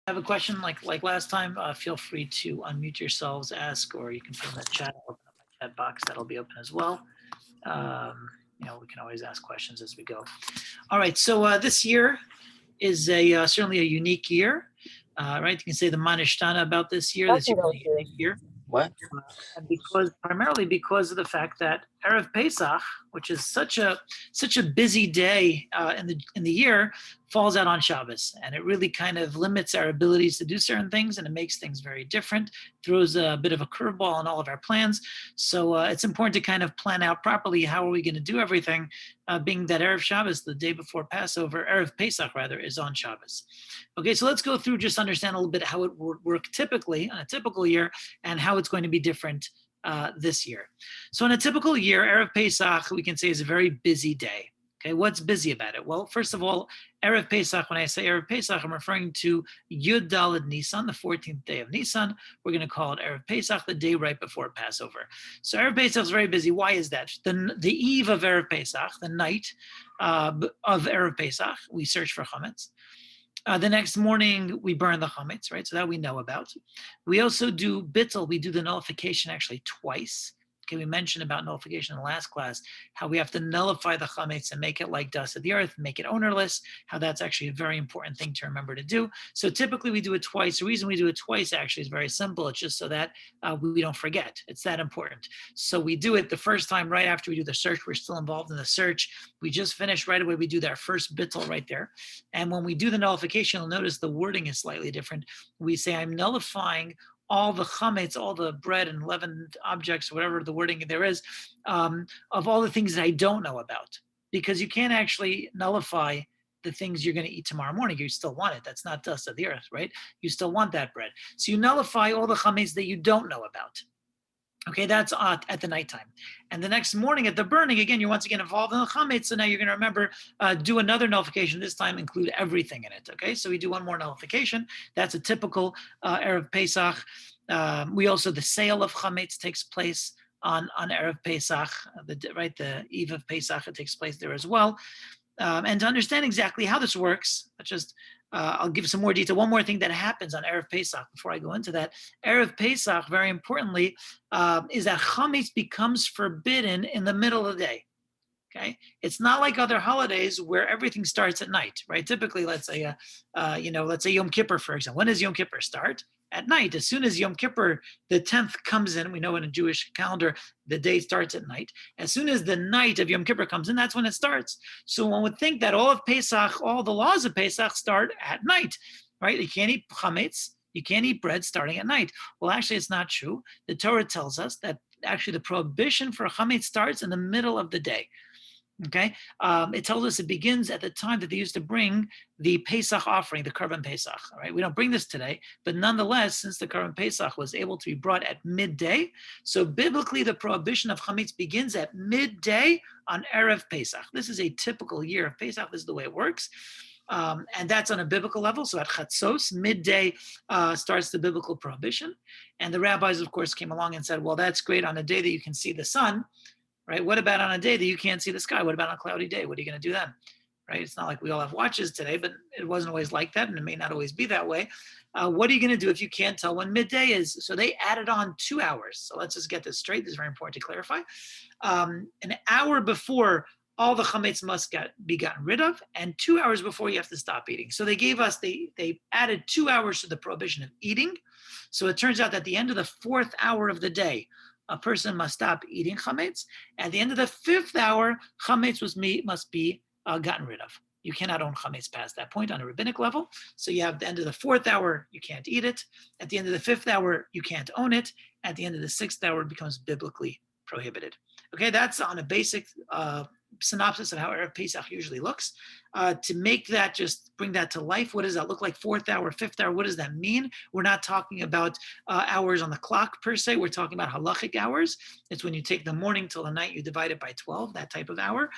have a question like last time, feel free to unmute yourselves, ask, or you can put in the chat. I'll open up my chat box. That'll be open as well. We can always ask questions as we go. All right. So this year is certainly a unique year, right? You can say the Manishtana about this year. This year is a unique year. What? And primarily because of the fact that Erev Pesach, which is such a busy day in the year, falls out on Shabbos, and it really kind of limits our abilities to do certain things, and it makes things very different. Throws a bit of a curveball on all of our plans. So it's important to kind of plan out properly how are we going to do everything, being that Erev Shabbos, the day before Passover, Erev Pesach rather, is on Shabbos. Okay, so let's go through, just understand a little bit how it would work typically on a typical year and how it's going to be different this year. So in a typical year, Erev Pesach, we can say, is a very busy day. Okay, what's busy about it? Well, first of all, Erev Pesach, when I say Erev Pesach, I'm referring to Yud Daled Nisan, the 14th day of Nisan. We're going to call it Erev Pesach, the day right before Passover. So Erev Pesach is very busy. Why is that? The eve of Erev Pesach, the night of Erev Pesach, we search for chametz. The next morning, we burn the chametz, right? So that we know about. We also do bittul. We do the nullification actually twice. Okay, we mentioned about nullification in the last class, how we have to nullify the chametz and make it like dust of the earth, make it ownerless, how that's actually a very important thing to remember to do. So typically we do it twice. The reason we do it twice actually is very simple. It's just so that we don't forget. It's that important. So we do it the first time right after we do the search. We're still involved in the search. We just finished right away. We do that first bittul right there. And when we do the nullification, you'll notice the wording is slightly different. We say, I'm nullifying all the chametz, all the bread and leavened objects, whatever the wording there is, of all the things that I don't know about. Because you can't actually nullify the things you're going to eat tomorrow morning. You still want it. That's not dust of the earth, right? You still want that bread. So you nullify all the chametz that you don't know about. Okay, that's at the nighttime. And the next morning at the burning, again, you're once again involved in the chametz. So now you're going to remember, do another nullification, this time include everything in it. Okay, so we do one more nullification. That's a typical Erev Pesach. We also, the sale of chametz takes place on Erev Pesach, the eve of Pesach, it takes place there as well. And to understand exactly how this works, I'll give some more detail. One more thing that happens on Erev Pesach before I go into that. Erev Pesach, very importantly, is that chametz becomes forbidden in the middle of the day. Okay, it's not like other holidays where everything starts at night, right? Typically, let's say Yom Kippur, for example. When does Yom Kippur start? At night. As soon as Yom Kippur, the 10th comes in, we know in a Jewish calendar, the day starts at night. As soon as the night of Yom Kippur comes in, that's when it starts. So one would think that all of Pesach, all the laws of Pesach start at night, right? You can't eat chametz, you can't eat bread starting at night. Well, actually, it's not true. The Torah tells us that actually the prohibition for chametz starts in the middle of the day. Okay, it tells us it begins at the time that they used to bring the Pesach offering, the Korban Pesach. All right, we don't bring this today, but nonetheless, since the Korban Pesach was able to be brought at midday, so biblically the prohibition of chametz begins at midday on Erev Pesach. This is a typical year of Pesach. This is the way it works. And that's on a biblical level. So at Chatzos, midday starts the biblical prohibition. And the rabbis, of course, came along and said, well, that's great on a day that you can see the sun. Right? What about on a day that you can't see the sky? What about on a cloudy day? What are you going to do then? Right? It's not like we all have watches today, but it wasn't always like that, and it may not always be that way. What are you going to do if you can't tell when midday is? So they added on 2 hours. So let's just get this straight. This is very important to clarify. An hour before all the chametz must be gotten rid of, and 2 hours before you have to stop eating. So they added 2 hours to the prohibition of eating. So it turns out that at the end of the 4th hour of the day, a person must stop eating chametz. At the end of the 5th hour, chametz must be gotten rid of. You cannot own chametz past that point on a rabbinic level. So you have the end of the 4th hour, you can't eat it. At the end of the 5th hour, you can't own it. At the end of the 6th hour, it becomes biblically prohibited. Okay, that's on a basic synopsis of how Erev Pesach usually looks. To make that, just bring that to life, what does that look like? 4th hour, 5th hour, what does that mean? We're not talking about hours on the clock per se. We're talking about halachic hours. It's when you take the morning till the night, you divide it by 12, that type of hour.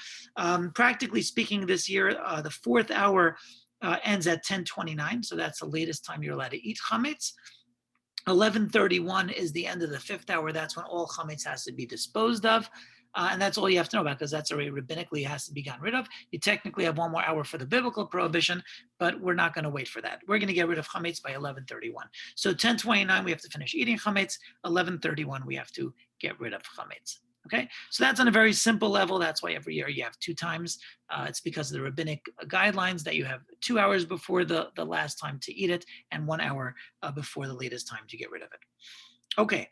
Practically speaking, this year, the 4th hour ends at 10:29, so that's the latest time you're allowed to eat chametz. 11:31 is the end of the 5th hour. That's when all chametz has to be disposed of. And that's all you have to know about, because that's already rabbinically has to be gotten rid of. You technically have 1 more hour for the biblical prohibition, but we're not going to wait for that. We're going to get rid of chametz by 11:31. So 10:29 we have to finish eating chametz. 11:31 we have to get rid of chametz. Okay, so that's on a very simple level. That's why every year you have 2 times. It's because of the rabbinic guidelines that you have 2 hours before the last time to eat it and 1 hour before the latest time to get rid of it. Okay,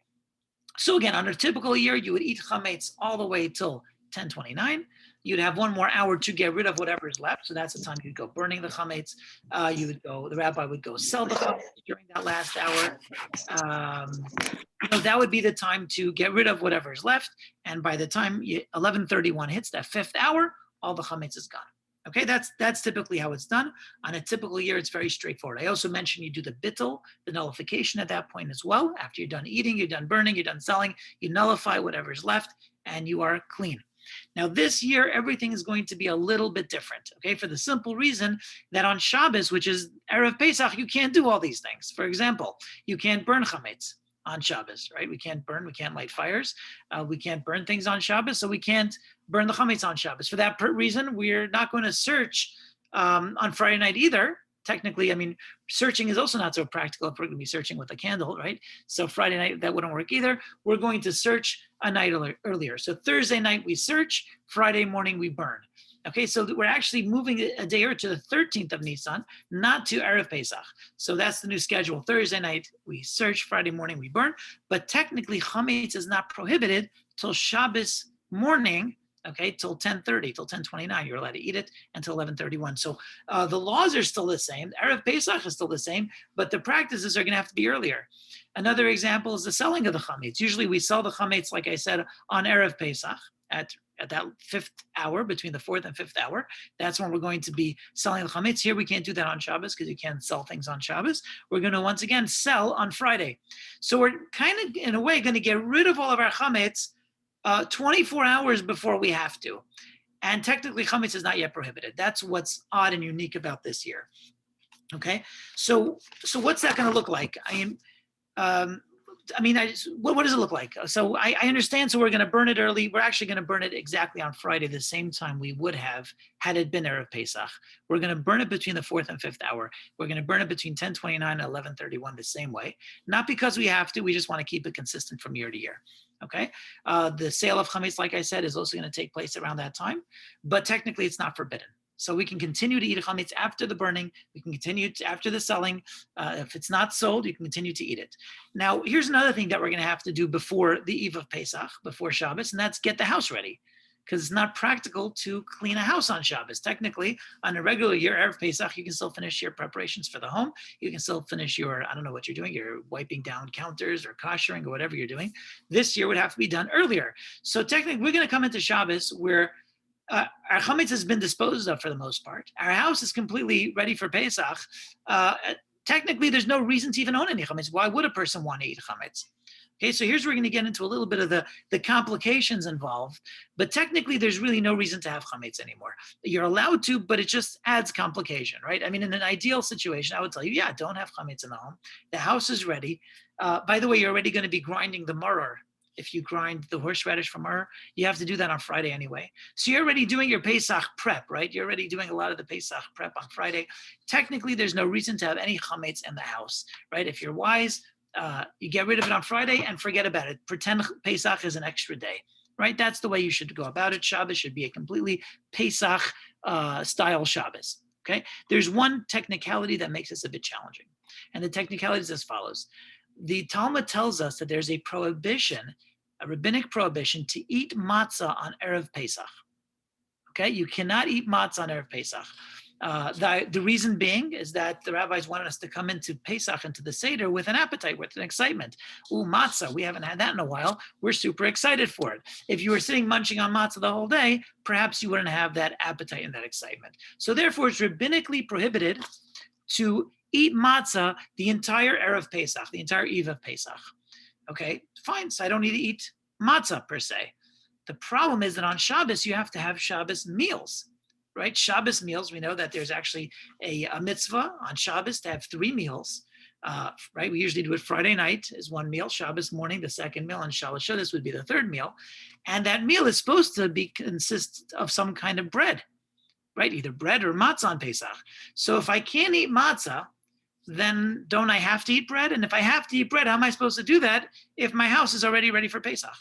so again, on a typical year, you would eat chametz all the way till 10:29. You'd have 1 more hour to get rid of whatever is left. So that's the time you'd go burning the chametz. The rabbi would go sell the chametz during that last hour. That would be the time to get rid of whatever is left. And by the time 11:31 hits, that 5th hour, all the chametz is gone. Okay, that's typically how it's done. On a typical year, it's very straightforward. I also mentioned you do the bittul, the nullification at that point as well. After you're done eating, you're done burning, you're done selling, you nullify whatever's left, and you are clean. Now, this year, everything is going to be a little bit different, okay, for the simple reason that on Shabbos, which is Erev Pesach, you can't do all these things. For example, you can't burn chametz on Shabbos, right? We can't light fires. We can't burn things on Shabbos, so we can't burn the chametz on Shabbos. For that reason, we're not going to search on Friday night either. Technically, I mean, searching is also not so practical if we're going to be searching with a candle, right? So Friday night, that wouldn't work either. We're going to search a night earlier. So Thursday night, we search. Friday morning, we burn. Okay, so we're actually moving a day or to the 13th of Nisan, not to Erev Pesach. So that's the new schedule. Thursday night, we search. Friday morning, we burn. But technically, chametz is not prohibited till Shabbos morning, okay, till 10:30, till 10:29. You're allowed to eat it until 11:31. So the laws are still the same. Erev Pesach is still the same, but the practices are going to have to be earlier. Another example is the selling of the chametz. Usually we sell the chametz, like I said, on Erev Pesach at that 5th hour, between the 4th and 5th hour. That's when we're going to be selling the chametz. Here we can't do that on Shabbos because you can't sell things on Shabbos. We're going to once again sell on Friday. So we're kind of, in a way, going to get rid of all of our chametz 24 hours before we have to. And technically, chametz is not yet prohibited. That's what's odd and unique about this year. Okay, so what's that going to look like? What does it look like? So I understand. So we're going to burn it early. We're actually going to burn it exactly on Friday, the same time we would have had it been Erev Pesach. We're going to burn it between the 4th and 5th hour. We're going to burn it between 10:29 and 11:31 the same way. Not because we have to. We just want to keep it consistent from year to year. Okay. The sale of chametz, like I said, is also going to take place around that time, but technically it's not forbidden. So we can continue to eat chametz after the burning. We can continue after the selling. If it's not sold, you can continue to eat it. Now, here's another thing that we're going to have to do before the eve of Pesach, before Shabbos, and that's get the house ready, because it's not practical to clean a house on Shabbos. Technically, on a regular year, Erev Pesach, you can still finish your preparations for the home. You can still finish your, I don't know what you're doing, you're wiping down counters or koshering or whatever you're doing. This year would have to be done earlier. So technically, we're going to come into Shabbos where our chametz has been disposed of for the most part. Our house is completely ready for Pesach. Technically, there's no reason to even own any chametz. Why would a person want to eat chametz? Okay, so here's where we're going to get into a little bit of the complications involved. But technically, there's really no reason to have chametz anymore. You're allowed to, but it just adds complication, right? I mean, in an ideal situation, I would tell you, yeah, don't have chametz in the home. The house is ready. By the way, you're already going to be grinding the maror. If you grind the horseradish from maror, you have to do that on Friday anyway. So you're already doing your Pesach prep, right? You're already doing a lot of the Pesach prep on Friday. Technically, there's no reason to have any chametz in the house, right? If you're wise, you get rid of it on Friday and forget about it. Pretend Pesach is an extra day, right? That's the way you should go about it. Shabbos should be a completely Pesach style Shabbos, okay? There's one technicality that makes this a bit challenging. And the technicality is as follows. The Talmud tells us that there's a prohibition, a rabbinic prohibition, to eat matzah on Erev Pesach. Okay, you cannot eat matzah on Erev Pesach. The reason being is that the rabbis wanted us to come into Pesach, into the Seder, with an appetite, with an excitement. Ooh, matzah, we haven't had that in a while. We're super excited for it. If you were sitting munching on matzah the whole day, perhaps you wouldn't have that appetite and that excitement. So therefore, it's rabbinically prohibited to eat matzah the entire Erev Pesach, the entire eve of Pesach. Okay, fine, so I don't need to eat matzah per se. The problem is that on Shabbos, you have to have Shabbos meals, right? Shabbos meals, we know that there's actually a mitzvah on Shabbos to have 3 meals. right? We usually do it Friday night is one meal, Shabbos morning, the second meal, and Shabbos Shabbos would be the third meal. And that meal is supposed to consist of some kind of bread, right? Either bread or matzah on Pesach. So if I can't eat matzah, then don't I have to eat bread? And if I have to eat bread, how am I supposed to do that if my house is already ready for Pesach?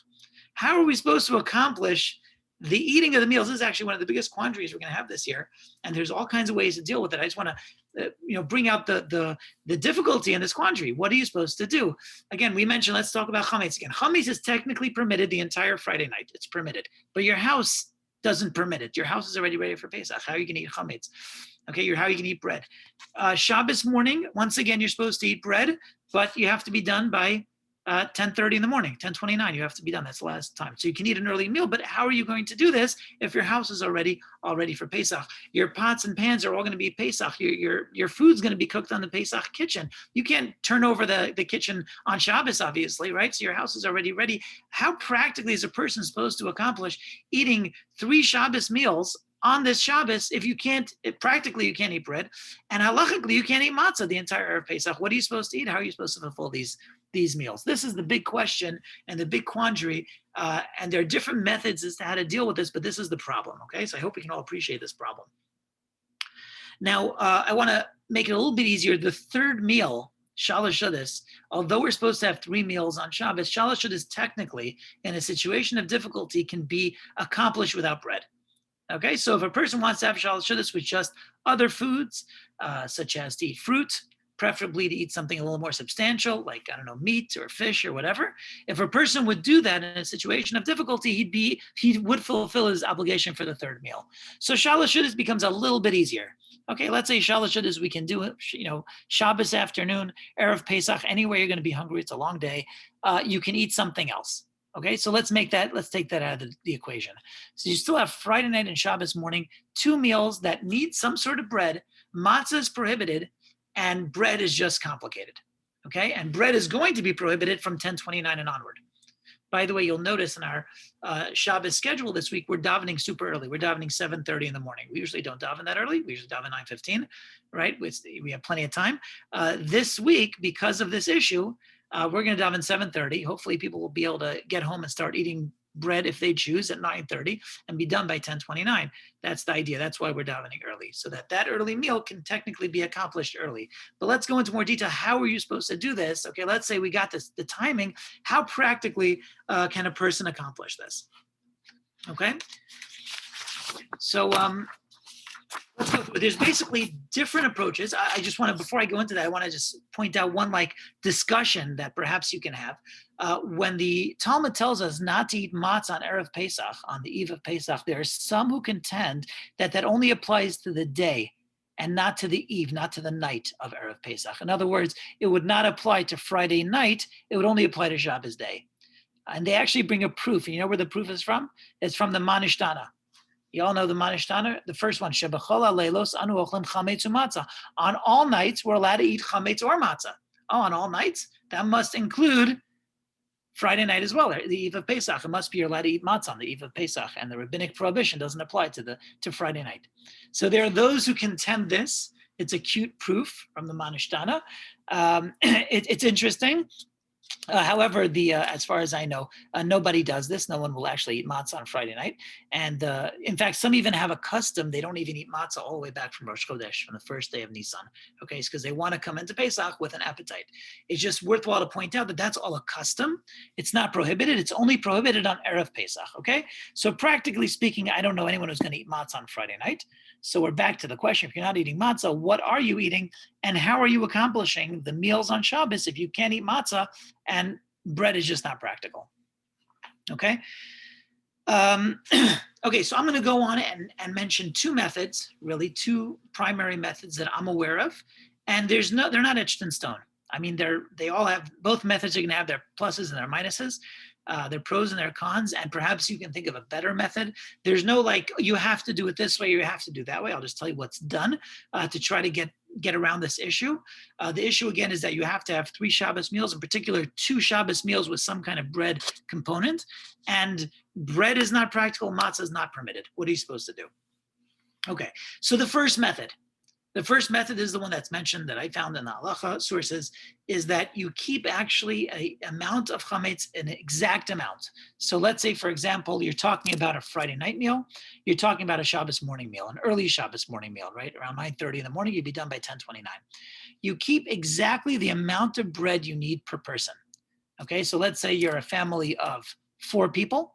How are we supposed to accomplish the eating of the meals? This is actually one of the biggest quandaries we're going to have this year, and there's all kinds of ways to deal with it. I just want to, bring out the difficulty in this quandary. What are you supposed to do? Again, we mentioned, let's talk about chametz again. Chametz is technically permitted the entire Friday night. It's permitted, but your house doesn't permit it. Your house is already ready for Pesach. How are you going to eat chametz? Okay, how you can eat bread. Shabbos morning, once again, you're supposed to eat bread, but you have to be done by 10:30 in the morning, 10:29. You have to be done. That's the last time. So you can eat an early meal, but how are you going to do this if your house is already all ready for Pesach? Your pots and pans are all going to be Pesach. Your food's going to be cooked on the Pesach kitchen. You can't turn over the kitchen on Shabbos, obviously, right? So your house is already ready. How practically is a person supposed to accomplish eating 3 Shabbos meals on this Shabbos if you can't, practically you can't eat bread, and halachically you can't eat matzah the entire Erev Pesach? What are you supposed to eat? How are you supposed to fulfill these meals? This is the big question and the big quandary, and there are different methods as to how to deal with this, but this is the problem, okay? So I hope we can all appreciate this problem. Now, I want to make it a little bit easier. The third meal, Shalosh Shabbos, although we're supposed to have 3 meals on Shabbos, Shalosh Shabbos technically, in a situation of difficulty, can be accomplished without bread. Okay, so if a person wants to have Shalosh Shabbos with just other foods, such as to eat fruit, preferably to eat something a little more substantial, like, I don't know, meat or fish or whatever. If a person would do that in a situation of difficulty, he would fulfill his obligation for the third meal. So Shalosh Shabbos becomes a little bit easier. Okay, let's say Shalosh Shabbos, we can do it, Shabbos afternoon, Erev Pesach, anywhere you're going to be hungry, it's a long day, you can eat something else. Okay, so let's take that out of the equation. So you still have Friday night and Shabbos morning, 2 meals that need some sort of bread. Matzah is prohibited, and bread is just complicated. Okay, and bread is going to be prohibited from 10:29 and onward. By the way, you'll notice in our Shabbos schedule this week, we're davening super early. We're davening 7:30 in the morning. We usually don't daven that early. We usually daven 9:15, right? We have plenty of time. This week, because of this issue, we're going to daven 7:30. Hopefully people will be able to get home and start eating bread if they choose at 9:30 and be done by 10:29. That's the idea. That's why we're davening early, so that early meal can technically be accomplished early. But let's go into more detail. How are you supposed to do this? Okay, let's say we got the timing. How practically can a person accomplish this? Okay, so let's go through it. There's basically different approaches. I just want to, before I go into that, I want to just point out one discussion that perhaps you can have. When the Talmud tells us not to eat matzah on Erev Pesach, on the eve of Pesach, there are some who contend that only applies to the day and not to the eve, not to the night of Erev Pesach. In other words, it would not apply to Friday night. It would only apply to Shabbos day. And they actually bring a proof. And you know where the proof is from? It's from the Manishtana. You all know the Manishtana, the first one, Shebachol haleilos anu ochlim chametz u'matzah. On all nights, we're allowed to eat chametz or matzah. Oh, on all nights? That must include Friday night as well, the eve of Pesach. It must be you're allowed to eat matzah on the eve of Pesach, and the rabbinic prohibition doesn't apply to Friday night. So there are those who contend this. It's a cute proof from the Manishtana. It's interesting. However, as far as I know, nobody does this. No one will actually eat matzah on Friday night. And in fact, some even have a custom. They don't even eat matzah all the way back from Rosh Chodesh, from the first day of Nisan. Okay, it's because they want to come into Pesach with an appetite. It's just worthwhile to point out that that's all a custom. It's not prohibited. It's only prohibited on Erev Pesach. Okay, so practically speaking, I don't know anyone who's going to eat matzah on Friday night. So we're back to the question: if you're not eating matzah, what are you eating, and how are you accomplishing the meals on Shabbos if you can't eat matzah and bread is just not practical? Okay. Okay, so I'm going to go on and mention 2 methods, really 2 primary methods that I'm aware of, and they're not etched in stone. I mean, they all have, both methods are going to have their pluses and their minuses, their pros and their cons, and perhaps you can think of a better method. There's no you have to do it this way, or you have to do that way. I'll just tell you what's done to try to get around this issue. The issue again is that you have to have 3 Shabbos meals, in particular 2 Shabbos meals with some kind of bread component, and bread is not practical, matzah is not permitted. What are you supposed to do? Okay, so the first method, The first method is the one that's mentioned that I found in the halacha sources, is that you keep actually a amount of chametz, an exact amount. So let's say, for example, you're talking about a Friday night meal, you're talking about a Shabbos morning meal, an early Shabbos morning meal, right? Around 9:30 in the morning, you'd be done by 10:29. You keep exactly the amount of bread you need per person. Okay, so let's say you're a family of 4 people,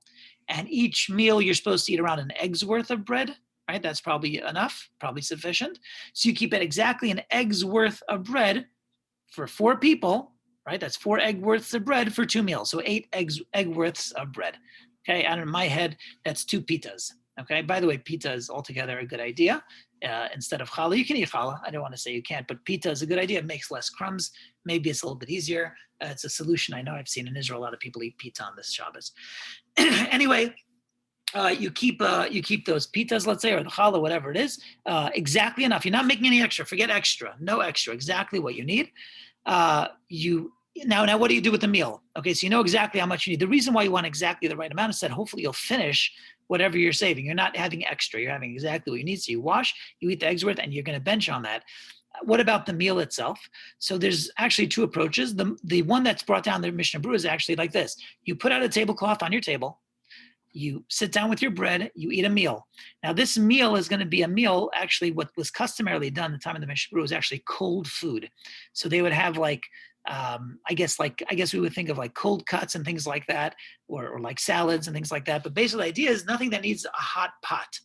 and each meal you're supposed to eat around an egg's worth of bread, right? That's probably enough, probably sufficient. So you keep it exactly an egg's worth of bread for 4 people, right? That's 4 egg worths of bread for 2 meals. So 8 egg worths of bread. Okay, and in my head, that's 2 pitas. Okay, by the way, pita is altogether a good idea. Instead of challah, you can eat challah. I don't want to say you can't, but pita is a good idea. It makes less crumbs. Maybe it's a little bit easier. It's a solution. I know I've seen in Israel a lot of people eat pita on this Shabbos. Anyway, you keep those pitas, let's say, or the challah, whatever it is, exactly enough. You're not making any extra. Forget extra. No extra. Exactly what you need. Now, what do you do with the meal? Okay, so you know exactly how much you need. The reason why you want exactly the right amount is that hopefully you'll finish whatever you're saving. You're not having extra. You're having exactly what you need. So you wash, you eat the eggs worth, and you're going to bench on that. What about the meal itself? So there's actually 2 approaches. The one that's brought down the Mishnah Berurah is actually like this. You put out a tablecloth on your table. You sit down with your bread, you eat a meal. Now, this meal is going to be a meal, actually, what was customarily done at the time of the Mishnah Berurah was actually cold food. So they would have I guess we would think of like cold cuts and things like that, or like salads and things like that. But basically the idea is nothing that needs a hot pot.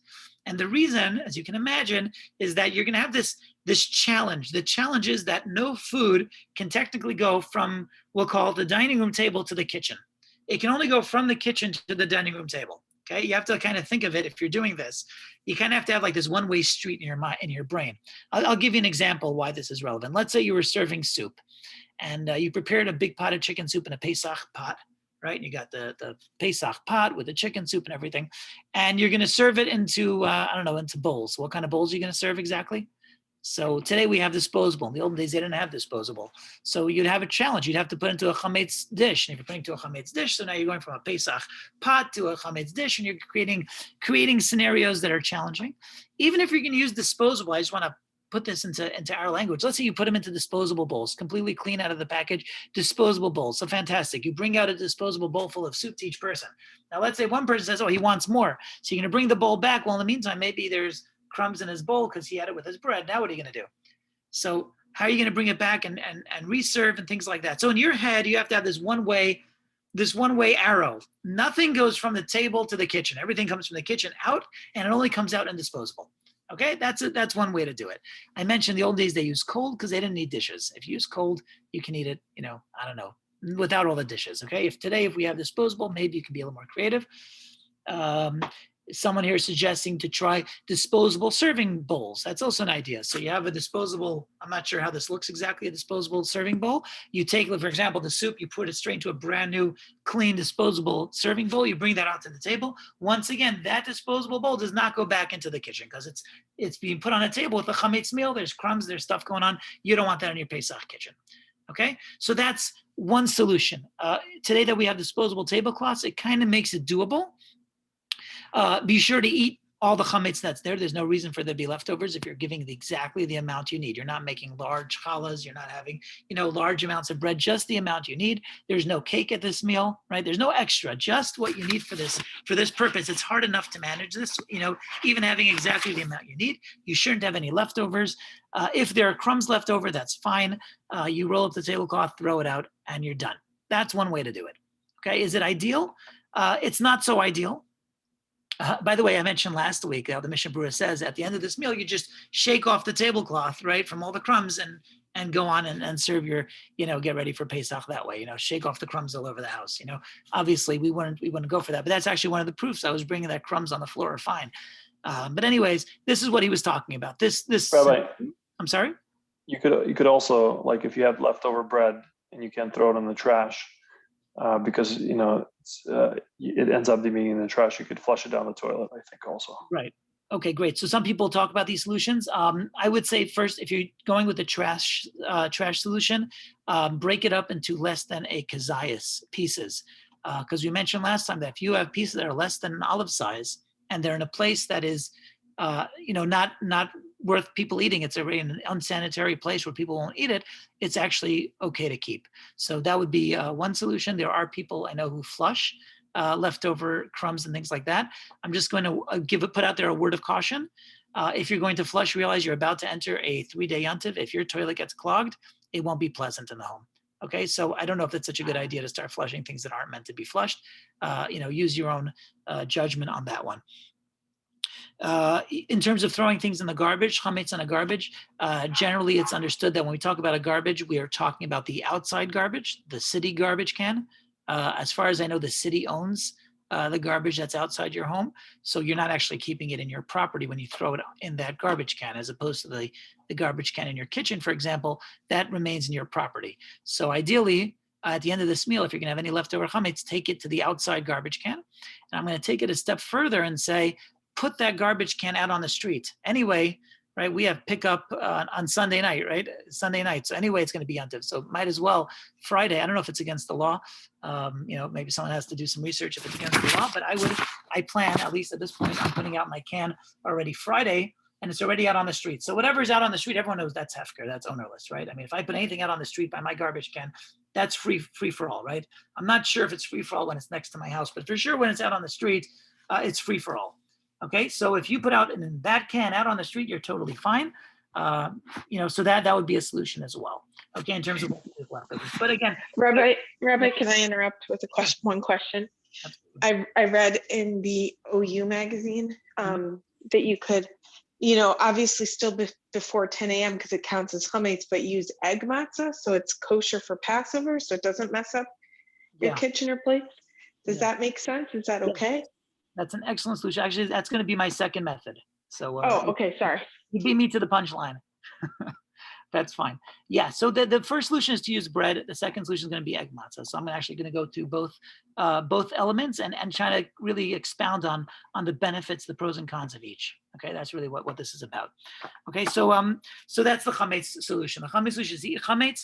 And the reason, as you can imagine, is that you're going to have this challenge. The challenge is that no food can technically go from, we'll call it the dining room table to the kitchen. It can only go from the kitchen to the dining room table. Okay, you have to kind of think of it if you're doing this. You kind of have to have like this one-way street in your mind, in your brain. I'll give you an example why this is relevant. Let's say you were serving soup, and you prepared a big pot of chicken soup in a Pesach pot, right? And you got the Pesach pot with the chicken soup and everything, and you're going to serve it into into bowls. What kind of bowls are you going to serve exactly? So today we have disposable. In the old days, they didn't have disposable. So you'd have a challenge. You'd have to put into a chametz dish. And if you're putting into a chametz dish, so now you're going from a Pesach pot to a chametz dish, and you're creating scenarios that are challenging. Even if you're going to use disposable, I just want to put this into our language. Let's say you put them into disposable bowls, completely clean out of the package, disposable bowls. So fantastic. You bring out a disposable bowl full of soup to each person. Now, let's say one person says, oh, he wants more. So you're going to bring the bowl back. Well, in the meantime, maybe there's crumbs in his bowl because he had it with his bread. Now what are you going to do? So how are you going to bring it back and reserve and things like that? So in your head, you have to have this one way arrow. Nothing goes from the table to the kitchen. Everything comes from the kitchen out, and it only comes out in disposable. Okay, that's one way to do it. I mentioned the old days they used cold because they didn't need dishes. If you use cold, you can eat it, without all the dishes. Okay, if we have disposable, maybe you can be a little more creative. Someone here is suggesting to try disposable serving bowls. That's also an idea. So you have a disposable, I'm not sure how this looks exactly, a disposable serving bowl. You take, for example, the soup, you put it straight into a brand new, clean, disposable serving bowl. You bring that out to the table. Once again, that disposable bowl does not go back into the kitchen because it's being put on a table with a chametz meal. There's crumbs, there's stuff going on. You don't want that in your Pesach kitchen. Okay, so that's one solution. Today that we have disposable tablecloths, it kind of makes it doable. Be sure to eat all the chametz that's there. There's no reason for there to be leftovers if you're giving exactly the amount you need. You're not making large challahs. You're not having, large amounts of bread, just the amount you need. There's no cake at this meal, right? There's no extra, just what you need for this purpose. It's hard enough to manage this, even having exactly the amount you need. You shouldn't have any leftovers. If there are crumbs left over, that's fine. You roll up the tablecloth, throw it out, and you're done. That's one way to do it. Okay, is it ideal? It's not so ideal. By the way, I mentioned last week the Mishnah Berurah says at the end of this meal, you just shake off the tablecloth, right, from all the crumbs and go on and serve your, get ready for Pesach that way, shake off the crumbs all over the house. Obviously we wouldn't go for that, but that's actually one of the proofs I was bringing that crumbs on the floor are fine. But anyways, this is what he was talking about. This, Rabbi, I'm sorry? You could also, like, if you have leftover bread and you can't throw it in the trash, because it ends up being in the trash. You could flush it down the toilet, I think, also. Right. Okay, great. So some people talk about these solutions. I would say first, if you're going with the trash solution, break it up into less than a kazayas pieces, because we mentioned last time that if you have pieces that are less than an olive size and they're in a place that is, not worth people eating, it's already in an unsanitary place where people won't eat it, it's actually okay to keep. So that would be one solution. There are people I know who flush leftover crumbs and things like that. I'm just going to put out there a word of caution. If you're going to flush, realize you're about to enter a 3-day yontiv. If your toilet gets clogged, it won't be pleasant in the home. Okay, so I don't know if that's such a good idea to start flushing things that aren't meant to be flushed. Use your own judgment on that one. In terms of throwing things in the garbage, chametz in a garbage, generally it's understood that when we talk about a garbage, we are talking about the outside garbage, the city garbage can. As far as I know, the city owns the garbage that's outside your home. So you're not actually keeping it in your property when you throw it in that garbage can, as opposed to the garbage can in your kitchen, for example, that remains in your property. So ideally, at the end of this meal, if you're gonna have any leftover chametz, take it to the outside garbage can. And I'm gonna take it a step further and say, put that garbage can out on the street. Anyway, right, we have pickup on Sunday night, right? Sunday night. So anyway, it's going to be yontiv. So might as well Friday. I don't know if it's against the law. Maybe someone has to do some research if it's against the law, but I plan, at least at this point, I'm putting out my can already Friday, and it's already out on the street. So whatever's out on the street, everyone knows that's hefker, that's ownerless, right? I mean, if I put anything out on the street by my garbage can, that's free for all, right? I'm not sure if it's free for all when it's next to my house, but for sure when it's out on the street, it's free for all. Okay, so if you put out in that can out on the street, you're totally fine. So that would be a solution as well. Okay, in terms of leftovers. But again, Rabbi, can I interrupt with one question? I read in the OU magazine that you could, obviously still before 10 a.m. because it counts as chametz, but use egg matzah, so it's kosher for Passover, so it doesn't mess up your kitchen or plate. Does that make sense? Is that okay? That's an excellent solution. Actually, that's going to be my second method. So okay, sorry. You beat me to the punchline. That's fine. Yeah, so the first solution is to use bread. The second solution is going to be egg matzah. So I'm actually going to go through both elements and try to really expound on the benefits, the pros and cons of each. Okay, that's really what this is about. Okay, so that's the chametz solution. The chametz solution is eat chametz,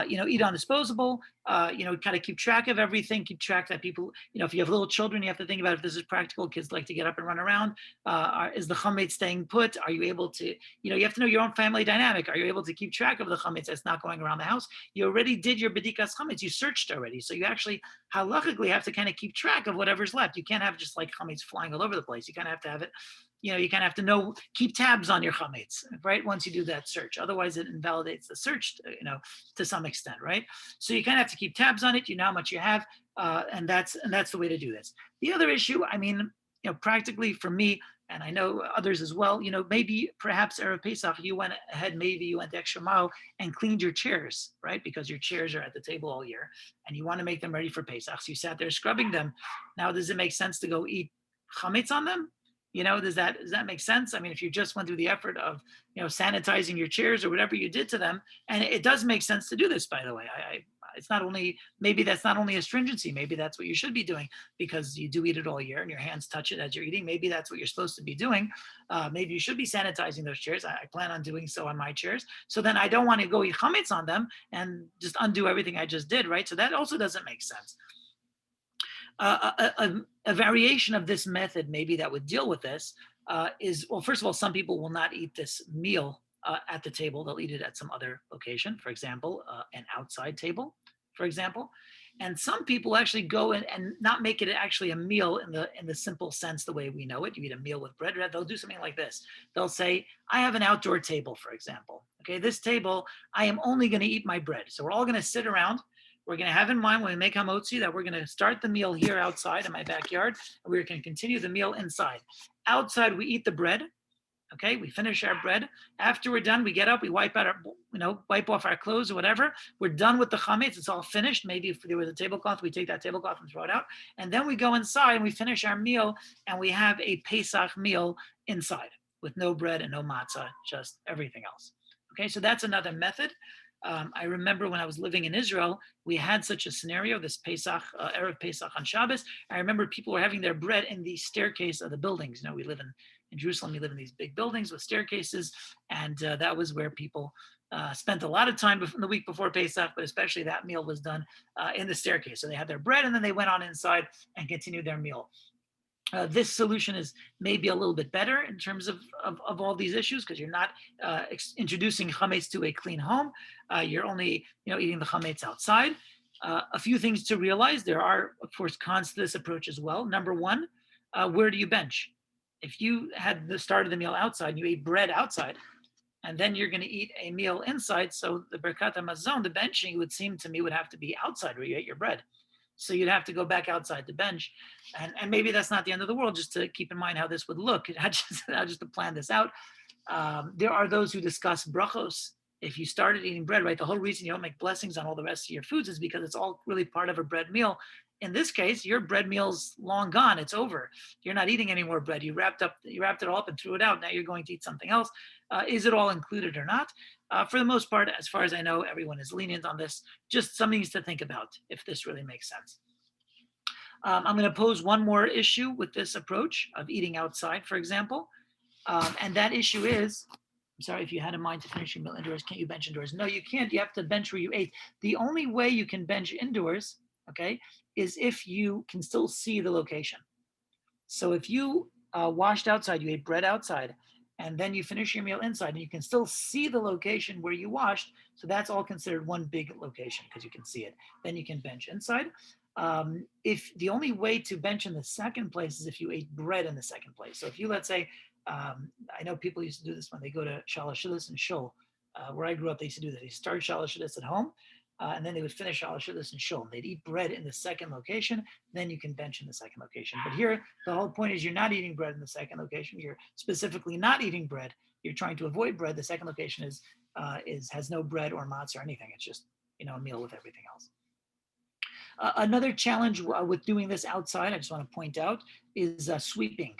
eat on disposable, kind of keep track of everything, keep track that people, if you have little children, you have to think about if this is practical. Kids like to get up and run around. Is the chametz staying put? Are you able to, you have to know your own family dynamic. Are you able to keep track of the chametz that's not going around the house? You already did your bedikas chametz. You searched already. So you actually halachically have to kind of keep track of whatever's left. You can't have just like chametz flying all over the place. You kind of have to have it, you kind of have to keep tabs on your chametz, right? Once you do that search, otherwise it invalidates the search, to some extent, right? So you kind of have to keep tabs on it. You know how much you have, and that's the way to do this. The other issue, I mean, practically for me, and I know others as well, maybe perhaps Erev Pesach, you went ahead, maybe you went the extra mile and cleaned your chairs, right? Because your chairs are at the table all year and you want to make them ready for Pesach. So you sat there scrubbing them. Now, does it make sense to go eat chametz on them? Does that make sense? I mean, if you just went through the effort of, sanitizing your chairs or whatever you did to them, and it does make sense to do this, by the way. It's not only, maybe that's not only a stringency, maybe that's what you should be doing because you do eat it all year and your hands touch it as you're eating. Maybe that's what you're supposed to be doing. Maybe you should be sanitizing those chairs. I plan on doing so on my chairs. So then I don't want to go eat chametz on them and just undo everything I just did, right? So that also doesn't make sense. A variation of this method, maybe that would deal with this, is, well, first of all, some people will not eat this meal at the table. They'll eat it at some other location, for example, an outside table, for example. And some people actually go and not make it actually a meal in the simple sense, the way we know it. You eat a meal with bread. They'll do something like this. They'll say, I have an outdoor table, for example. Okay, this table, I am only going to eat my bread. So we're all going to sit around. We're going to have in mind when we make hamotzi that we're going to start the meal here outside in my backyard, and we're going to continue the meal inside. Outside, we eat the bread. Okay, we finish our bread. After we're done, we get up, we wipe off our clothes or whatever. We're done with the chametz. It's all finished. Maybe if there was a tablecloth, we take that tablecloth and throw it out. And then we go inside and we finish our meal, and we have a Pesach meal inside with no bread and no matzah, just everything else. Okay, so that's another method. I remember when I was living in Israel, we had such a scenario, this Pesach, Erev Pesach on Shabbos. I remember people were having their bread in the staircase of the buildings. We live in Jerusalem, we live in these big buildings with staircases. And that was where people spent a lot of time the week before Pesach, but especially that meal was done in the staircase. So they had their bread and then they went on inside and continued their meal. This solution is maybe a little bit better in terms of all these issues because you're not introducing chametz to a clean home. You're only eating the chametz outside. A few things to realize. There are, of course, cons to this approach as well. Number one, where do you bench? If you had the start of the meal outside and you ate bread outside, and then you're going to eat a meal inside, so the Birkat HaMazon, the benching would seem to me would have to be outside where you ate your bread. So you'd have to go back outside the bench. And maybe that's not the end of the world, just to keep in mind how this would look, just to plan this out. There are those who discuss brachos. If you started eating bread, right, the whole reason you don't make blessings on all the rest of your foods is because it's all really part of a bread meal. In this case, your bread meal's long gone. It's over. You're not eating any more bread. You wrapped it all up and threw it out. Now you're going to eat something else. Is it all included or not? For the most part, as far as I know, everyone is lenient on this. Just some things to think about if this really makes sense. I'm going to pose one more issue with this approach of eating outside, for example. And that issue is, I'm sorry, if you had in mind to finish your meal indoors, can't you bench indoors? No, you can't. You have to bench where you ate. The only way you can bench indoors, okay, is if you can still see the location. So if you washed outside, you ate bread outside, and then you finish your meal inside, and you can still see the location where you washed, so that's all considered one big location because you can see it. Then you can bench inside. If the only way to bench in the second place is if you ate bread in the second place. So if you, let's say, I know people used to do this when they go to Shalosh Shabbos and Shul. Where I grew up, they used to do that. They start Shalosh Shabbos at home, and then they would finish Shalosh Shabbos and Shul. They'd eat bread in the second location, then you can bench in the second location. But here, the whole point is you're not eating bread in the second location. You're specifically not eating bread. You're trying to avoid bread. The second location has no bread or matzah or anything. It's just a meal with everything else. Another challenge with doing this outside, I just want to point out, is sweeping.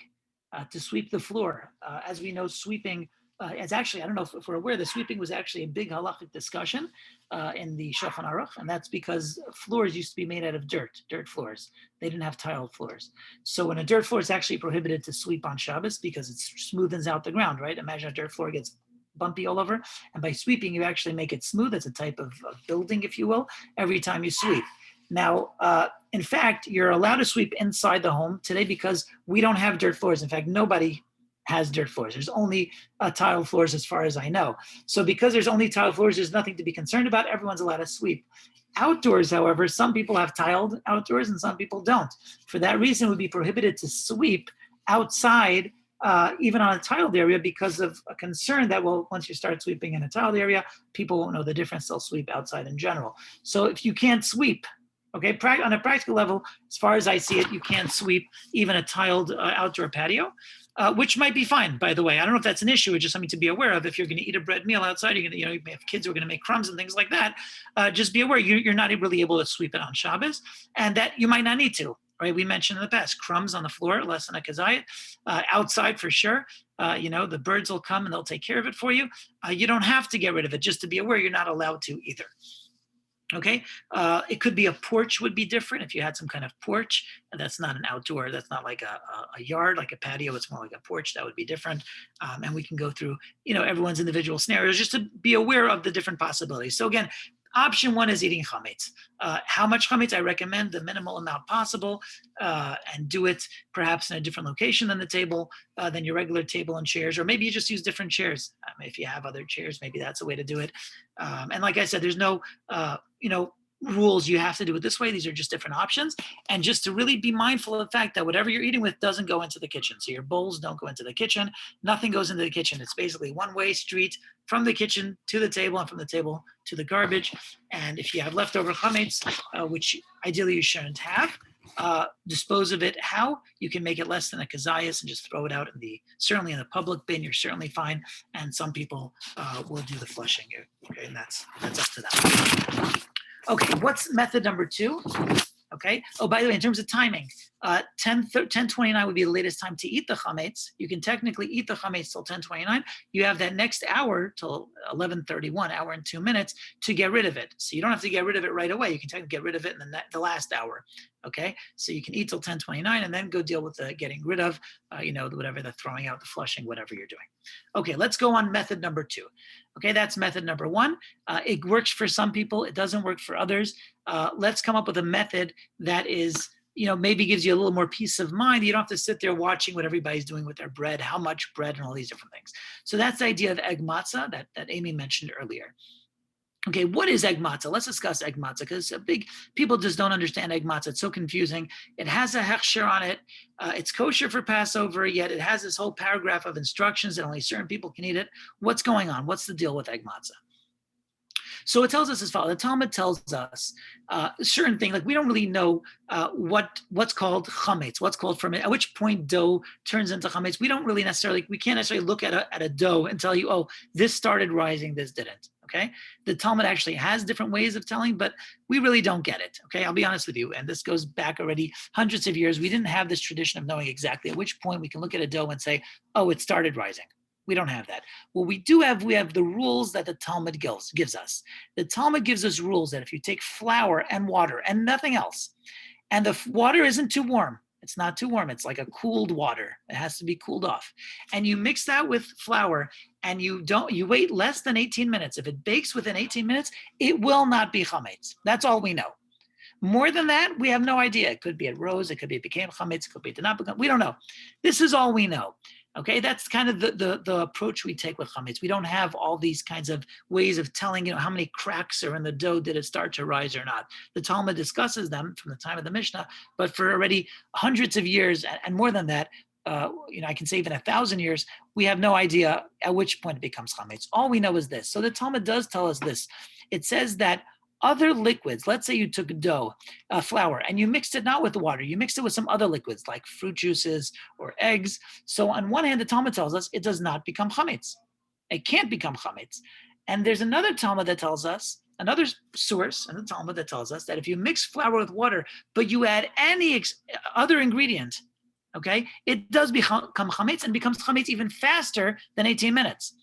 To sweep the floor. As we know, sweeping is actually, I don't know if we're aware, the sweeping was actually a big halachic discussion in the Shulchan Aruch, and that's because floors used to be made out of dirt floors. They didn't have tiled floors. So when a dirt floor is actually prohibited to sweep on Shabbos because it smoothens out the ground, right? Imagine a dirt floor gets bumpy all over, and by sweeping, you actually make it smooth. It's a type of building, if you will, every time you sweep. Now, in fact, you're allowed to sweep inside the home today because we don't have dirt floors. In fact, nobody has dirt floors. There's only tile floors as far as I know. So because there's only tile floors, there's nothing to be concerned about. Everyone's allowed to sweep. Outdoors, however, some people have tiled outdoors and some people don't. For that reason, it would be prohibited to sweep outside, even on a tiled area, because of a concern that, well, once you start sweeping in a tiled area, people won't know the difference. They'll sweep outside in general. So if you can't sweep, okay, on a practical level, as far as I see it, you can't sweep even a tiled outdoor patio, which might be fine, by the way. I don't know if that's an issue or just something to be aware of. If you're going to eat a bread meal outside, you're going to, you may have kids who are going to make crumbs and things like that. Just be aware you're not really able to sweep it on Shabbos, and that you might not need to. Right? We mentioned in the past, crumbs on the floor, less than a kazayit. Outside for sure. The birds will come and they'll take care of it for you. You don't have to get rid of it. Just to be aware, you're not allowed to either. Okay, it could be a porch would be different if you had some kind of porch. And that's not an outdoor, that's not like a yard, like a patio, it's more like a porch, that would be different. And we can go through, everyone's individual scenarios just to be aware of the different possibilities. So again, option one is eating chametz. How much chametz? I recommend the minimal amount possible, and do it perhaps in a different location than the table, than your regular table and chairs, or maybe you just use different chairs. If you have other chairs, maybe that's a way to do it. And like I said, there's no, rules you have to do it this way. These are just different options. And just to really be mindful of the fact that whatever you're eating with doesn't go into the kitchen. So your bowls don't go into the kitchen. Nothing goes into the kitchen. It's basically one-way street from the kitchen to the table and from the table to the garbage. And if you have leftover chametz, which ideally you shouldn't have, dispose of it. How? You can make it less than a kazayas and just throw it out certainly in the public bin. You're certainly fine. And some people will do the flushing. Okay, and that's up to them. Okay, what's method number 2? Okay. Oh, by the way, in terms of timing, 10:29 would be the latest time to eat the chametz. You can technically eat the chametz till 10:29. You have that next hour till 11:31, hour and 2 minutes, to get rid of it. So you don't have to get rid of it right away. You can technically get rid of it in the last hour. Okay. So you can eat till 10:29 and then go deal with the getting rid of, whatever, the throwing out, the flushing, whatever you're doing. Okay. Let's go on method number 2. Okay. That's method number 1. It works for some people. It doesn't work for others. Let's come up with a method that is maybe gives you a little more peace of mind. You don't have to sit there watching what everybody's doing with their bread, how much bread, and all these different things. So that's the idea of egg matzah that Amy mentioned earlier. Okay, what is egg matzah? Let's discuss egg matzah because people just don't understand egg matzah. It's so confusing. It has a hechsher on it. It's kosher for Passover, yet it has this whole paragraph of instructions that only certain people can eat it. What's going on? What's the deal with egg matzah? So it tells us as follows. The Talmud tells us certain things, like we don't really know what's called chametz, what's called ferment, at which point dough turns into chametz. We can't necessarily look at a dough and tell you, oh, this started rising, this didn't. Okay, the Talmud actually has different ways of telling, but we really don't get it. Okay, I'll be honest with you, and this goes back already hundreds of years. We didn't have this tradition of knowing exactly at which point we can look at a dough and say, oh, it started rising. We don't have that. What we do have, we have the rules that the Talmud gives us. The Talmud gives us rules that if you take flour and water and nothing else, and the water isn't too warm, it's not too warm, it's like a cooled water, it has to be cooled off, and you mix that with flour and you wait less than 18 minutes. If it bakes within 18 minutes, it will not be chametz. That's all we know. More than that, we have no idea. It could be it rose, it could be it became chametz, it could be it did not become, we don't know. This is all we know. Okay, that's kind of the approach we take with chametz. We don't have all these kinds of ways of telling, how many cracks are in the dough. Did it start to rise or not? The Talmud discusses them from the time of the Mishnah, but for already hundreds of years and more than that, I can say even 1,000 years, we have no idea at which point it becomes chametz. All we know is this. So the Talmud does tell us this. It says that other liquids, let's say you took dough, flour, and you mixed it not with water, you mixed it with some other liquids like fruit juices or eggs. So on one hand, the Talmud tells us it does not become chametz. It can't become chametz. And there's another Talmud that tells us, another source in the Talmud that tells us that if you mix flour with water, but you add any other ingredient, okay, it does become chametz and becomes chametz even faster than 18 minutes.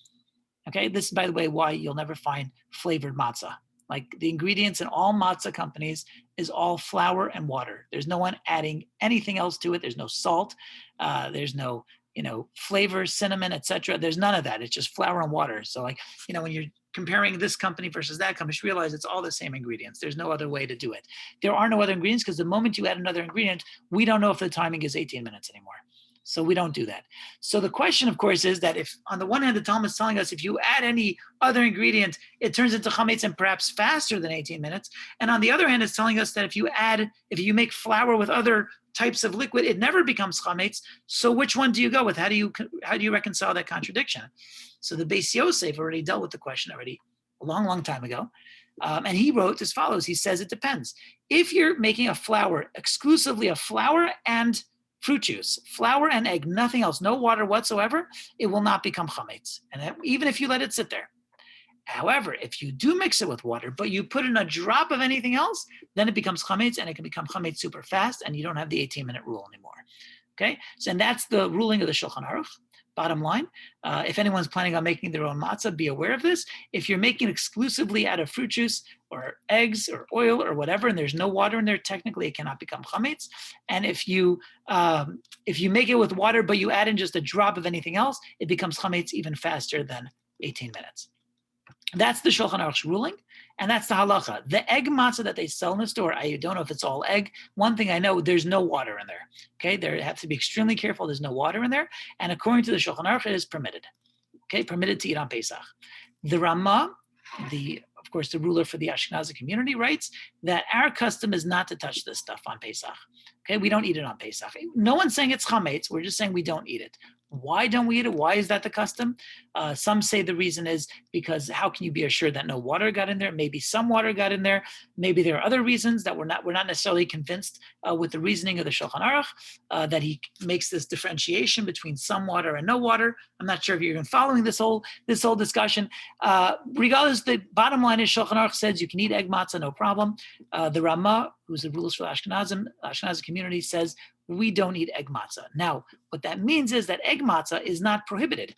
Okay, this is, by the way, why you'll never find flavored matzah. Like the ingredients in all matzah companies is all flour and water. There's no one adding anything else to it. There's no salt. There's no, flavor, cinnamon, etc. There's none of that. It's just flour and water. So when you're comparing this company versus that company, you realize it's all the same ingredients. There's no other way to do it. There are no other ingredients because the moment you add another ingredient, we don't know if the timing is 18 minutes anymore. So we don't do that. So the question, of course, is that if on the one hand, the Talmud is telling us if you add any other ingredient, it turns into chametz and perhaps faster than 18 minutes. And on the other hand, it's telling us that if you make flour with other types of liquid, it never becomes chametz. So which one do you go with? How do you reconcile that contradiction? So the Beis Yosef already dealt with the question already a long, long time ago. And he wrote as follows. He says, it depends. If you're making a flour, exclusively a flour and fruit juice, flour and egg, nothing else, no water whatsoever, it will not become chametz. And even if you let it sit there. However, if you do mix it with water, but you put in a drop of anything else, then it becomes chametz, and it can become chametz super fast, and you don't have the 18-minute rule anymore. Okay, so and that's the ruling of the Shulchan Aruch. Bottom line, if anyone's planning on making their own matzah, be aware of this. If you're making exclusively out of fruit juice or eggs or oil or whatever, and there's no water in there, technically it cannot become chametz. And if you make it with water, but you add in just a drop of anything else, it becomes chametz even faster than 18 minutes. That's the Shulchan Aruch's ruling, and that's the halacha. The egg matzah that they sell in the store, I don't know if it's all egg. One thing I know, there's no water in there. Okay, they have to be extremely careful. There's no water in there, and according to the Shulchan Aruch, it is permitted. Okay, permitted to eat on Pesach. The Ramah, of course, the ruler for the Ashkenazi community, writes that our custom is not to touch this stuff on Pesach. Okay, we don't eat it on Pesach. No one's saying it's chametz. We're just saying we don't eat it. Why don't we eat it? Why is that the custom? Some say the reason is because how can you be assured that no water got in there? Maybe some water got in there. Maybe there are other reasons that we're not necessarily convinced with the reasoning of the Shulchan Aruch that he makes this differentiation between some water and no water. I'm not sure if you're even following this whole discussion. Regardless, the bottom line is Shulchan Aruch says you can eat egg matzah, no problem. The Ramah, who's the ruler for the Ashkenazi community, says we don't eat egg matzah. Now, what that means is that egg matzah is not prohibited.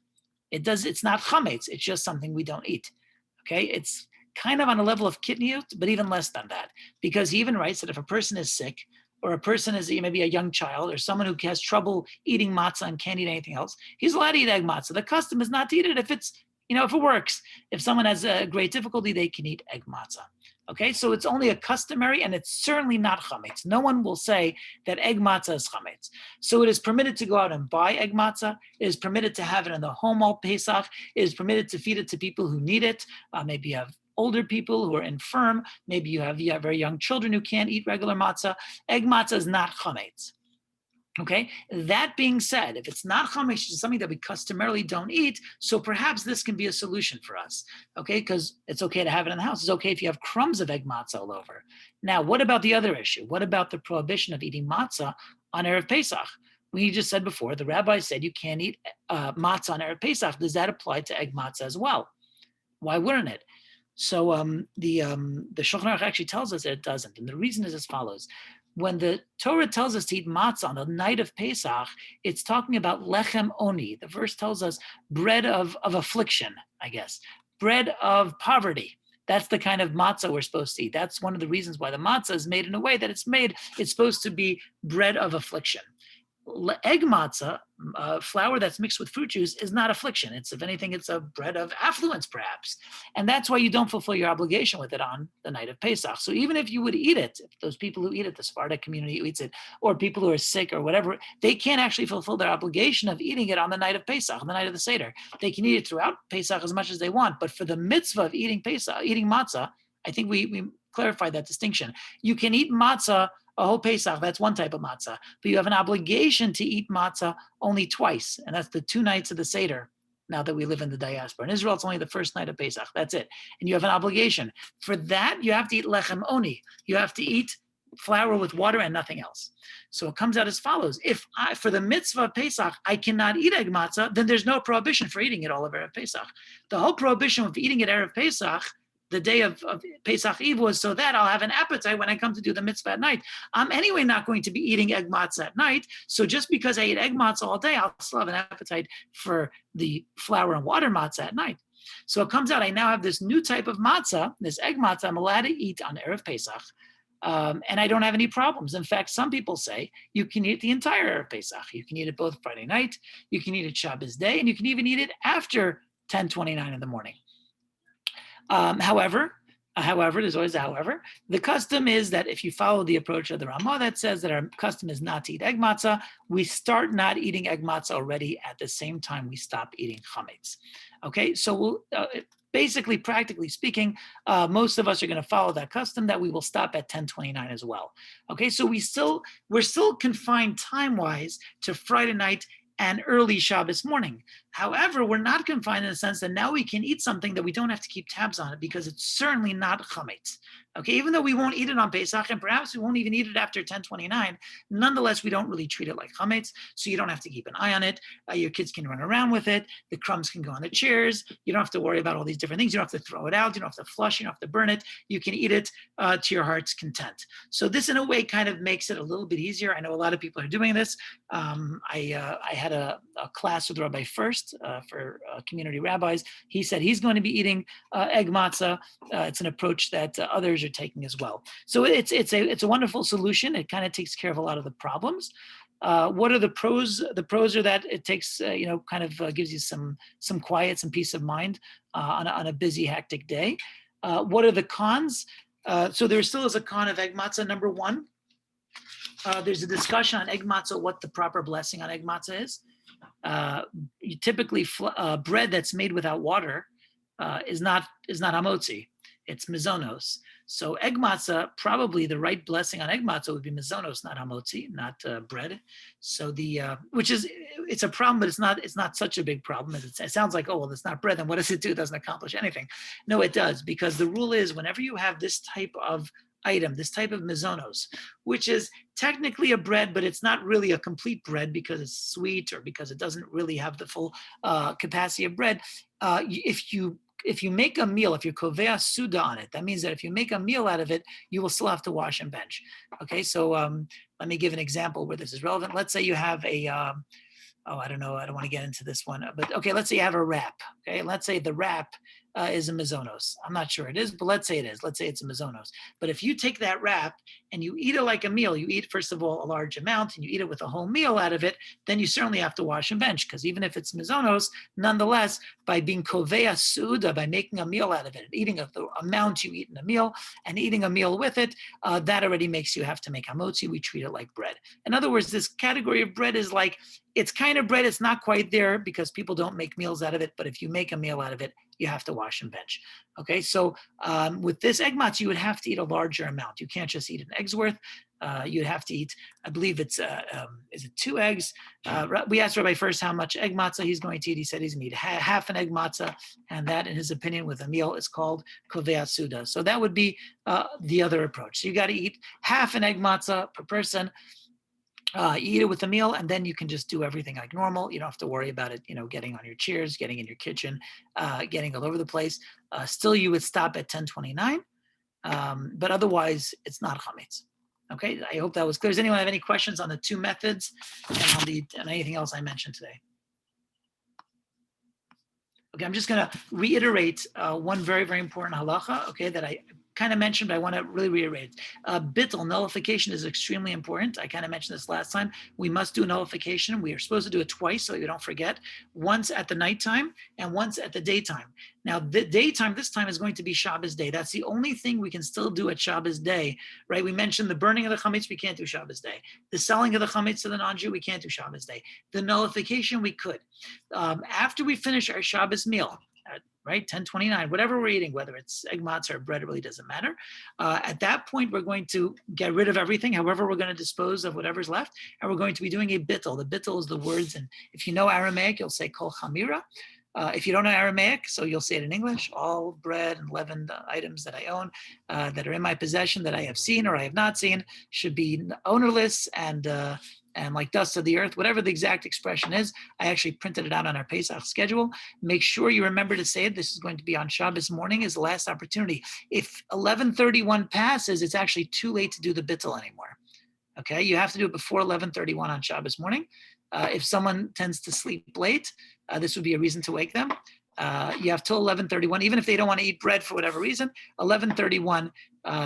It's not chametz. It's just something we don't eat. Okay, it's kind of on a level of kitniyut, but even less than that, because he even writes that if a person is sick, or a person is maybe a young child, or someone who has trouble eating matzah and can't eat anything else, he's allowed to eat egg matzah. The custom is not to eat it if it works. If someone has a great difficulty, they can eat egg matzah. Okay, so it's only a customary, and it's certainly not chametz. No one will say that egg matzah is chametz. So it is permitted to go out and buy egg matzah. It is permitted to have it in the home all Pesach. It is permitted to feed it to people who need it. Maybe you have older people who are infirm. Maybe you have very young children who can't eat regular matzah. Egg matzah is not chametz. Okay, that being said, if it's not chametz, it's something that we customarily don't eat, so perhaps this can be a solution for us, okay, because it's okay to have it in the house. It's okay if you have crumbs of egg matzah all over. Now, what about the other issue? What about the prohibition of eating matzah on Erev Pesach? We just said before, the rabbi said you can't eat matzah on Erev Pesach. Does that apply to egg matzah as well? Why wouldn't it? So the Shulchan Aruch actually tells us that it doesn't, and the reason is as follows. When the Torah tells us to eat matzah on the night of Pesach, it's talking about lechem oni. The verse tells us bread of affliction, I guess, bread of poverty. That's the kind of matzah we're supposed to eat. That's one of the reasons why the matzah is made in a way that it's made. It's supposed to be bread of affliction. Egg matzah, flour that's mixed with fruit juice, is not affliction. It's, if anything, it's a bread of affluence, perhaps. And that's why you don't fulfill your obligation with it on the night of Pesach. So even if you would eat it, if those people who eat it, the Sephardic community who eats it, or people who are sick or whatever, they can't actually fulfill their obligation of eating it on the night of Pesach, on the night of the Seder. They can eat it throughout Pesach as much as they want, but for the mitzvah of eating Pesach, eating matzah, I think we clarified that distinction. You can eat matzah a whole Pesach, that's one type of matzah, but you have an obligation to eat matzah only twice, and that's the 2 nights of the Seder. Now that we live in the diaspora. In Israel, it's only the first night of Pesach, that's it. And you have an obligation. For that, you have to eat lechem oni. You have to eat flour with water and nothing else. So it comes out as follows. If for the mitzvah of Pesach, I cannot eat egg matzah, then there's no prohibition for eating it all of Erev Pesach. The whole prohibition of eating it Erev Pesach, the day of Pesach Eve, was so that I'll have an appetite when I come to do the mitzvah at night. I'm anyway not going to be eating egg matzah at night. So just because I eat egg matzah all day, I'll still have an appetite for the flour and water matzah at night. So it comes out, I now have this new type of matzah, this egg matzah I'm allowed to eat on Erev Pesach. And I don't have any problems. In fact, some people say you can eat the entire Erev Pesach. You can eat it both Friday night, you can eat it Shabbos day, and you can even eat it after 10:29 in the morning. However, there's always a however. The custom is that if you follow the approach of the Ramah that says that our custom is not to eat egg matzah, we start not eating egg matzah already at the same time we stop eating chametz. Okay, so we'll basically, practically speaking, most of us are going to follow that custom that we will stop at 10:29 as well. Okay, so we're still confined time-wise to Friday night and early Shabbos morning. However, we're not confined in the sense that now we can eat something that we don't have to keep tabs on it because it's certainly not chametz. Okay, even though we won't eat it on Pesach and perhaps we won't even eat it after 10:29, nonetheless, we don't really treat it like chametz, so you don't have to keep an eye on it. Your kids can run around with it. The crumbs can go on the chairs. You don't have to worry about all these different things. You don't have to throw it out. You don't have to flush. You don't have to burn it. You can eat it to your heart's content. So this, in a way, kind of makes it a little bit easier. I know a lot of people are doing this. I had a class with Rabbi First for community rabbis. He said he's going to be eating egg matzah. It's an approach that others are taking as well. So it's a wonderful solution. It kind of takes care of a lot of the problems. What are the pros? The pros are that it takes, kind of gives you some quiet, some peace of mind on a busy, hectic day. What are the cons? So there still is a con of egg matzah. Number one, there's a discussion on egg matzah, what the proper blessing on egg matzah is. You typically bread that's made without water is not hamotzi. It's mizonos. So egg matzah, probably the right blessing on egg matzah would be mizonos, not hamotzi, not bread. So it's a problem, but it's not such a big problem. It sounds like, oh, well, it's not bread, then what does it do? It doesn't accomplish anything. No, it does, because the rule is whenever you have this type of item, this type of mizonos, which is technically a bread, but it's not really a complete bread because it's sweet or because it doesn't really have the full capacity of bread. If you make a meal, if you're kovea suda on it, that means that if you make a meal out of it, you will still have to wash and bench. Okay, so let me give an example where this is relevant. Let's say you have a, I don't know, I don't want to get into this one, but okay, let's say you have a wrap. Okay, let's say the wrap is a mizonos. I'm not sure it is, but let's say it is. Let's say it's a mizonos. But if you take that wrap and you eat it like a meal, you eat, first of all, a large amount, and you eat it with a whole meal out of it, then you certainly have to wash and bench, because even if it's mizonos, nonetheless, by being kovea suda, by making a meal out of it, eating the amount you eat in a meal and eating a meal with it, that already makes you have to make hamotzi. We treat it like bread. In other words, this category of bread is like, it's kind of bread. It's not quite there because people don't make meals out of it. But if you make a meal out of it, you have to wash and bench. Okay, so with this egg matzah, you would have to eat a larger amount. You can't just eat an egg's worth. You'd have to eat, I believe it's, is it 2 eggs? We asked Rabbi first how much egg matzah he's going to eat. He said he's going to eat half an egg matzah. And that, in his opinion, with a meal is called kovea suda. So that would be the other approach. So you got to eat half an egg matzah per person. Eat it with a meal, and then you can just do everything like normal. You don't have to worry about it, getting on your chairs, getting in your kitchen, getting all over the place. Still, you would stop at 10:29, but otherwise, it's not chametz. Okay, I hope that was clear. Does anyone have any questions on the 2 methods and on anything else I mentioned today? Okay, I'm just going to reiterate one very, very important halacha, okay, that I kind of mentioned, but I want to really reiterate. Bittul, nullification, is extremely important. I kind of mentioned this last time. We must do nullification. We are supposed to do it twice, so you don't forget. Once at the nighttime and once at the daytime. Now, the daytime, this time, is going to be Shabbos day. That's the only thing we can still do at Shabbos day, right? We mentioned the burning of the chametz, we can't do Shabbos day. The selling of the chametz to the non-Jew, we can't do Shabbos day. The nullification, we could. After we finish our Shabbos meal, right, 10:29, whatever we're eating, whether it's egg matzah or bread, it really doesn't matter. At that point, we're going to get rid of everything. However, we're going to dispose of whatever's left, and we're going to be doing a bittul. The bittul is the words, and if you know Aramaic, you'll say kol chamira. If you don't know Aramaic, so you'll say it in English, all bread and leavened items that I own, that are in my possession, that I have seen or I have not seen, should be ownerless and like dust of the earth, whatever the exact expression is. I actually printed it out on our Pesach schedule. Make sure you remember to say it. This is going to be on Shabbos morning, is the last opportunity. If 11:31 passes, it's actually too late to do the bittul anymore. Okay, you have to do it before 11:31 on Shabbos morning. If someone tends to sleep late, this would be a reason to wake them. You have till 11:31, even if they don't want to eat bread for whatever reason, 11:31,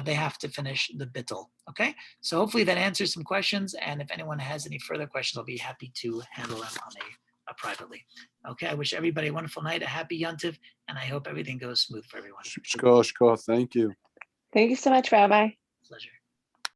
they have to finish the bittul. Okay, so hopefully that answers some questions. And if anyone has any further questions, I'll be happy to handle them on a privately. Okay, I wish everybody a wonderful night, a happy Yontiv, and I hope everything goes smooth for everyone. Shkosh, thank you. Thank you so much, Rabbi. Pleasure.